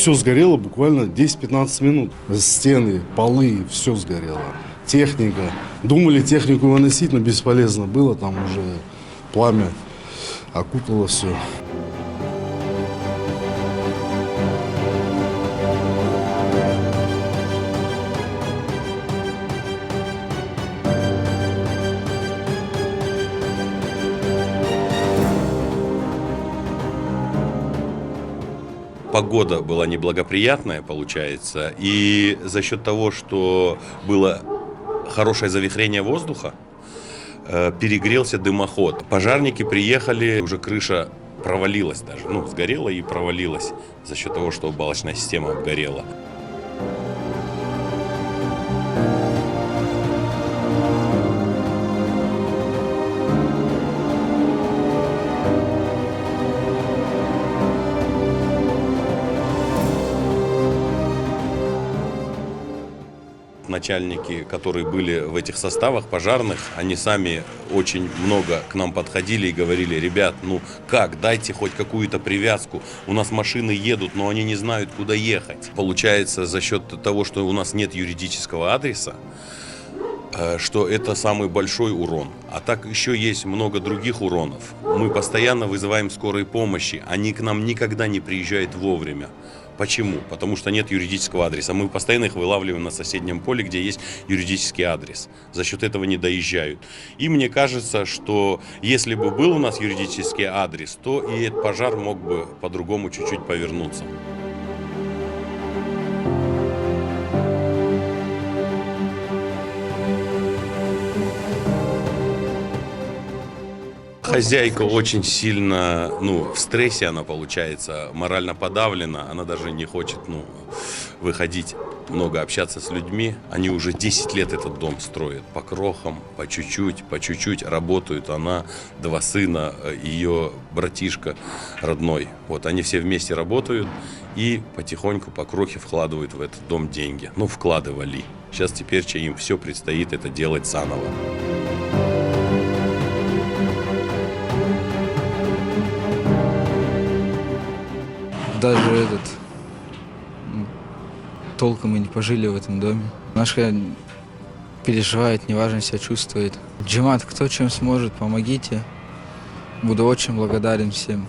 все сгорело буквально 10-15 минут. Стены, полы, все сгорело. Техника. Думали технику выносить, но бесполезно было. Там уже пламя окутало все. Погода была неблагоприятная, получается, и за счет того, что было хорошее завихрение воздуха, перегрелся дымоход. Пожарники приехали, уже крыша провалилась даже, сгорела и провалилась за счет того, что балочная система обгорела. Начальники, которые были в этих составах пожарных, они сами очень много к нам подходили и говорили: ребят, дайте хоть какую-то привязку, у нас машины едут, но они не знают, куда ехать. Получается, за счет того, что у нас нет юридического адреса, что это самый большой урон. А так еще есть много других уронов. Мы постоянно вызываем скорой помощи, они к нам никогда не приезжают вовремя. Почему? Потому что нет юридического адреса. Мы постоянно их вылавливаем на соседнем поле, где есть юридический адрес. За счет этого не доезжают. И мне кажется, что если бы был у нас юридический адрес, то и этот пожар мог бы по-другому чуть-чуть повернуться. Хозяйка очень сильно, в стрессе она, получается, морально подавлена, она даже не хочет, выходить, много общаться с людьми. Они уже 10 лет этот дом строят, по крохам, по чуть-чуть работают. Она, 2 сына, ее братишка родной. Они все вместе работают и потихоньку по крохе вкладывают в этот дом деньги. Вкладывали. Сейчас теперь им все предстоит это делать заново. Даже толком и не пожили в этом доме. Немножко переживает, неважно себя чувствует. Джимат, кто чем сможет, помогите. Буду очень благодарен всем.